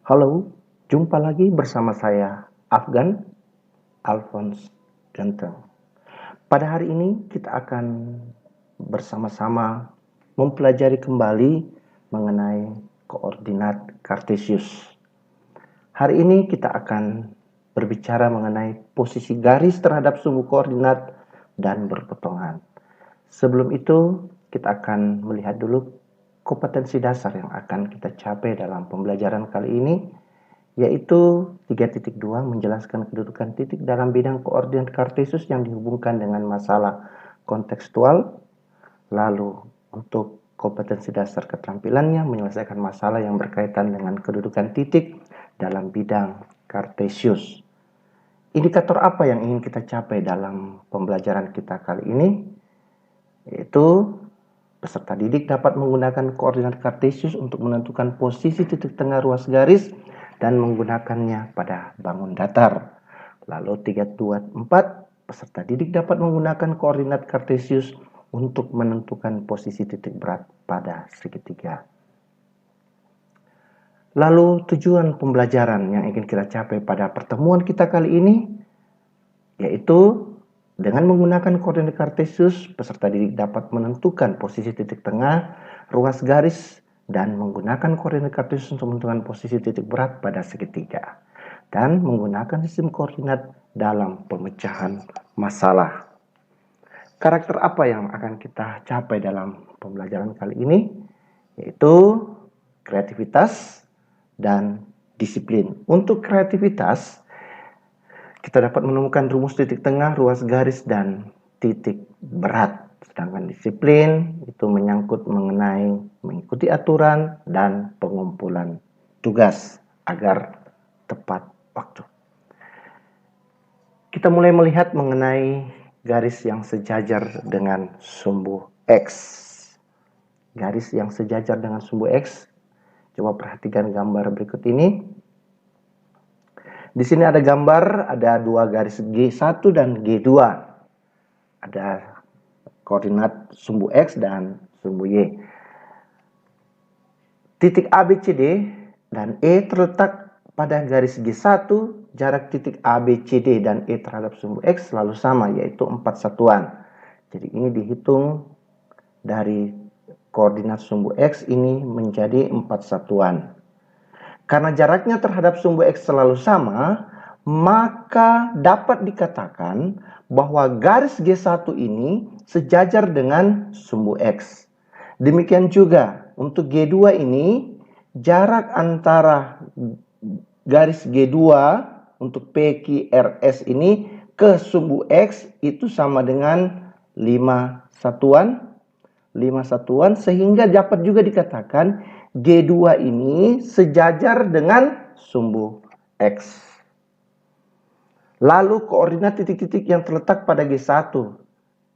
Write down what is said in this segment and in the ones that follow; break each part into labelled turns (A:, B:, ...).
A: Halo, jumpa lagi bersama saya, Afgan Alphonse Ganteng. Pada hari ini kita akan bersama-sama mempelajari kembali mengenai koordinat Kartesius. Hari ini kita akan berbicara mengenai posisi garis terhadap sumbu koordinat dan berpotongan. Sebelum itu, kita akan melihat dulu kompetensi dasar yang akan kita capai dalam pembelajaran kali ini, yaitu 3.2 menjelaskan kedudukan titik dalam bidang koordinat Kartesius yang dihubungkan dengan masalah kontekstual. Lalu untuk kompetensi dasar keterampilannya menyelesaikan masalah yang berkaitan dengan kedudukan titik dalam bidang Kartesius. Indikator apa yang ingin kita capai dalam pembelajaran kita kali ini? Yaitu peserta didik dapat menggunakan koordinat Kartesius untuk menentukan posisi titik tengah ruas garis dan menggunakannya pada bangun datar. Lalu 3.2.4, peserta didik dapat menggunakan koordinat Kartesius untuk menentukan posisi titik berat pada segitiga. Lalu tujuan pembelajaran yang ingin kita capai pada pertemuan kita kali ini, yaitu dengan menggunakan koordinat Kartesius, peserta didik dapat menentukan posisi titik tengah, ruas garis, dan menggunakan koordinat Kartesius untuk menentukan posisi titik berat pada segitiga. Dan menggunakan sistem koordinat dalam pemecahan masalah. Karakter apa yang akan kita capai dalam pembelajaran kali ini? Yaitu kreativitas dan disiplin. Untuk kreativitas, kita dapat menemukan rumus titik tengah, ruas garis, dan titik berat. Sedangkan disiplin itu menyangkut mengenai mengikuti aturan dan pengumpulan tugas agar tepat waktu. Kita mulai melihat mengenai garis yang sejajar dengan sumbu X. Garis yang sejajar dengan sumbu X. Coba perhatikan gambar berikut ini. Di sini ada gambar, ada dua garis G1 dan G2. Ada koordinat sumbu X dan sumbu Y. Titik A, B, C, D dan E terletak pada garis G1, jarak titik A, B, C, D dan E terhadap sumbu X selalu sama, yaitu 4 satuan. Jadi ini dihitung dari koordinat sumbu X ini menjadi 4 satuan. Karena jaraknya terhadap sumbu X selalu sama, maka dapat dikatakan bahwa garis G1 ini sejajar dengan sumbu X. Demikian juga untuk G2 ini, jarak antara garis G2 untuk PQRS ini ke sumbu X itu sama dengan 5 satuan. 5 satuan, sehingga dapat juga dikatakan G2 ini sejajar dengan sumbu X. Lalu koordinat titik-titik yang terletak pada G1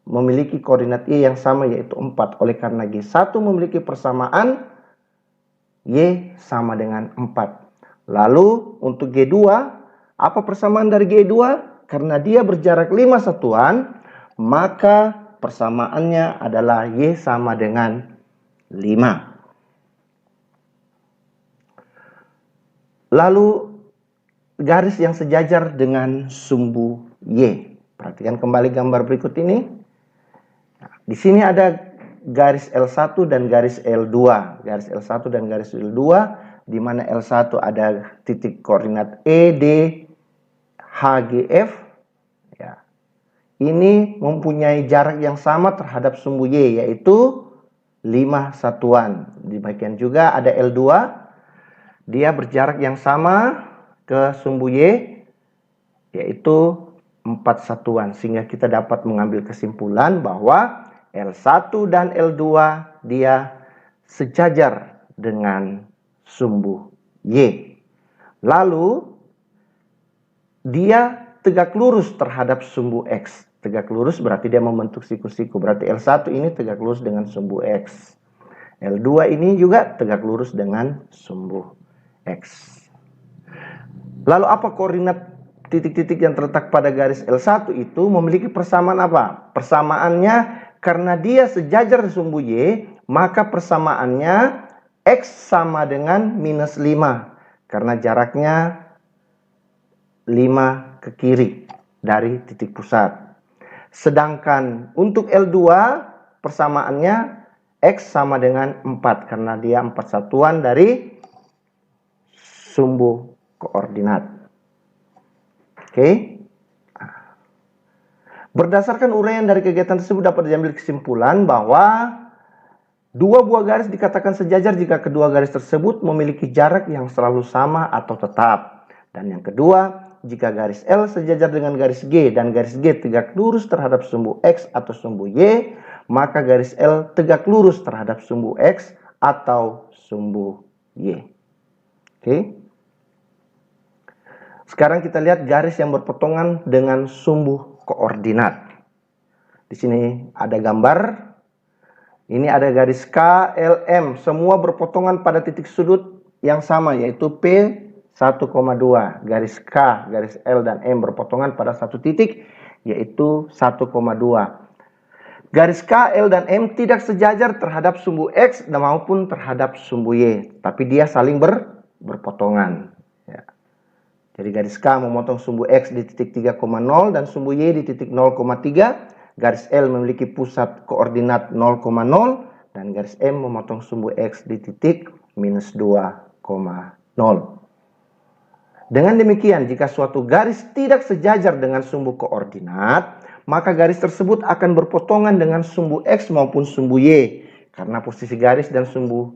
A: memiliki koordinat Y yang sama, yaitu 4. Oleh karena G1 memiliki persamaan, Y sama dengan 4. Lalu untuk G2, apa persamaan dari G2? Karena dia berjarak 5 satuan, maka persamaannya adalah Y sama dengan 5. Lalu garis yang sejajar dengan sumbu Y. Perhatikan kembali gambar berikut ini. Nah, di sini ada garis L1 dan garis L2. Garis L1 dan garis L2, di mana L1 ada titik koordinat E, D, H, G, F. Ya. Ini mempunyai jarak yang sama terhadap sumbu Y, yaitu 5 satuan. Demikian juga ada L2, dia berjarak yang sama ke sumbu Y, yaitu 4 satuan. Sehingga kita dapat mengambil kesimpulan bahwa L1 dan L2 dia sejajar dengan sumbu Y. Lalu dia tegak lurus terhadap sumbu X. Tegak lurus berarti dia membentuk siku-siku. Berarti L1 ini tegak lurus dengan sumbu X. L2 ini juga tegak lurus dengan sumbu X. Lalu apa koordinat titik-titik yang terletak pada garis L1 itu memiliki persamaan apa? Persamaannya karena dia sejajar sumbu Y, maka persamaannya X sama dengan minus 5. karena jaraknya 5 ke kiri dari titik pusat. Sedangkan untuk L2 persamaannya X sama dengan 4 karena dia 4 satuan dari sumbu koordinat. Oke. Berdasarkan uraian dari kegiatan tersebut dapat diambil kesimpulan bahwa dua buah garis dikatakan sejajar jika kedua garis tersebut memiliki jarak yang selalu sama atau tetap. Dan yang kedua, jika garis L sejajar dengan garis G dan garis G tegak lurus terhadap sumbu X atau sumbu Y, maka garis L tegak lurus terhadap sumbu X atau sumbu Y. Oke. Sekarang kita lihat garis yang berpotongan dengan sumbu koordinat. Di sini ada gambar. Ini ada garis K, L, M. Semua berpotongan pada titik sudut yang sama, yaitu P 1,2. Garis K, garis L, dan M berpotongan pada satu titik, yaitu 1,2. Garis K, L, dan M tidak sejajar terhadap sumbu X maupun terhadap sumbu Y. Tapi dia saling berpotongan. Ya. Jadi garis K memotong sumbu X di titik 3,0 dan sumbu Y di titik 0,3. Garis L memiliki pusat koordinat 0,0 dan garis M memotong sumbu X di titik minus 2,0. Dengan demikian, jika suatu garis tidak sejajar dengan sumbu koordinat, maka garis tersebut akan berpotongan dengan sumbu X maupun sumbu Y, karena posisi garis dan sumbu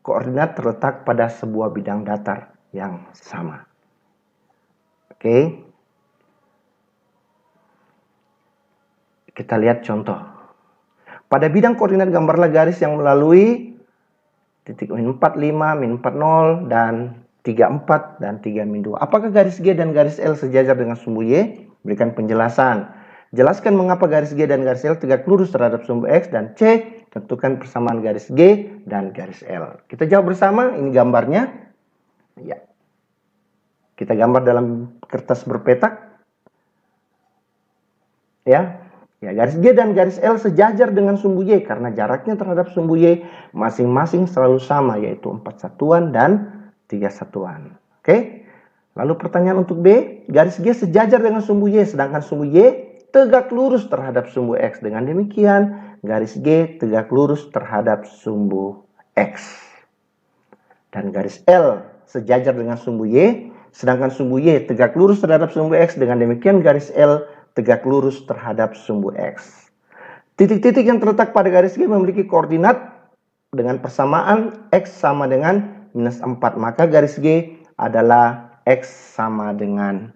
A: koordinat terletak pada sebuah bidang datar yang sama. Oke. Kita lihat contoh. Pada bidang koordinat gambarlah garis yang melalui titik min 4, 5, min 4, 0, dan 3, 4, dan 3, min 2. Apakah garis G dan garis L sejajar dengan sumbu Y? Berikan penjelasan. Jelaskan mengapa garis G dan garis L tegak lurus terhadap sumbu X, dan C. Tentukan persamaan garis G dan garis L. Kita jawab bersama, ini gambarnya. Ya. Kita gambar dalam kertas berpetak. Ya. Ya, garis G dan garis L sejajar dengan sumbu Y karena jaraknya terhadap sumbu Y masing-masing selalu sama, yaitu 4 satuan dan 3 satuan. Oke. Lalu pertanyaan untuk B, garis G sejajar dengan sumbu Y sedangkan sumbu Y tegak lurus terhadap sumbu X. Dengan demikian, garis G tegak lurus terhadap sumbu X. Dan garis L sejajar dengan sumbu Y sedangkan sumbu Y tegak lurus terhadap sumbu X. Dengan demikian, garis L tegak lurus terhadap sumbu X. Titik-titik yang terletak pada garis G memiliki koordinat dengan persamaan X sama dengan minus 4. Maka garis G adalah X sama dengan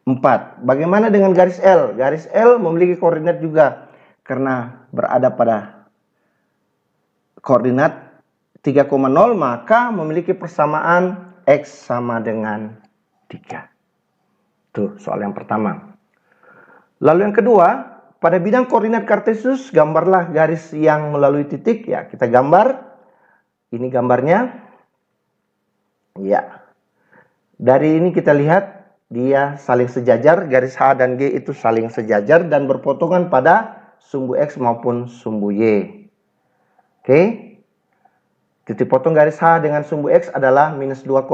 A: 4. Bagaimana dengan garis L? Garis L memiliki koordinat juga karena berada pada koordinat 3,0, maka memiliki persamaan X sama dengan 3. Tuh soal yang pertama. Lalu yang kedua, pada bidang koordinat kartesius, gambarlah garis yang melalui titik. Ya, kita gambar. Ini gambarnya. Ya. Dari ini kita lihat dia saling sejajar. Garis H dan G itu saling sejajar dan berpotongan pada sumbu X maupun sumbu Y. Oke. Titik potong garis H dengan sumbu X adalah minus 2,0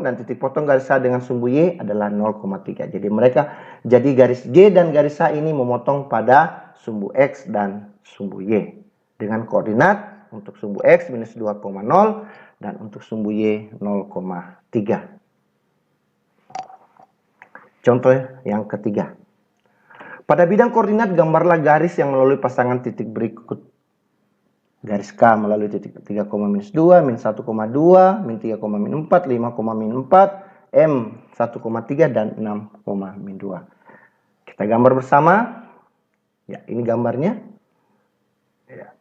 A: dan titik potong garis H dengan sumbu Y adalah 0,3. Jadi garis G dan garis H ini memotong pada sumbu X dan sumbu Y. Dengan koordinat untuk sumbu X minus 2,0 dan untuk sumbu Y 0,3. Contoh yang ketiga. Pada bidang koordinat gambarlah garis yang melalui pasangan titik berikut. Garis K melalui titik 3, minus 2, min 1,2, min 3, min 4, 5, min 4, M 1,3, dan 6, min 2. Kita gambar bersama. Ya, ini gambarnya. Ya.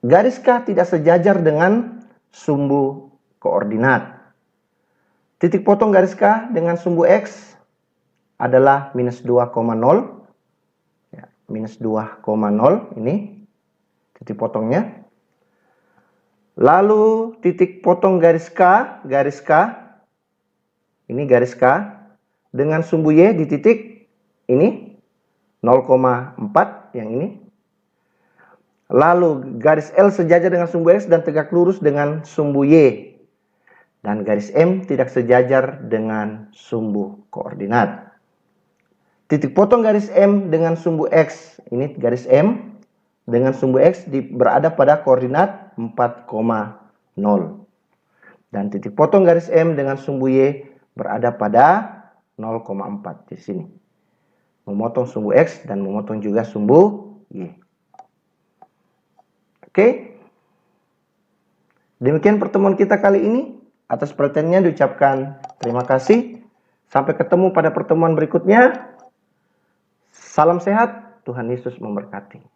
A: Garis K tidak sejajar dengan sumbu koordinat. Titik potong garis K dengan sumbu X adalah minus 2,0. Ya, minus 2,0 ini. Titik potongnya. Lalu titik potong garis K, ini garis K dengan sumbu Y di titik ini 0,4 yang ini. Lalu garis L sejajar dengan sumbu X dan tegak lurus dengan sumbu Y. Dan garis M tidak sejajar dengan sumbu koordinat. Titik potong garis M dengan sumbu X, ini garis M dengan sumbu X berada pada koordinat 4,0. Dan titik potong garis M dengan sumbu Y berada pada 0,4 di sini. Memotong sumbu X dan memotong juga sumbu Y. Oke. Demikian pertemuan kita kali ini. Atas perhatiannya diucapkan terima kasih. Sampai ketemu pada pertemuan berikutnya. Salam sehat, Tuhan Yesus memberkati.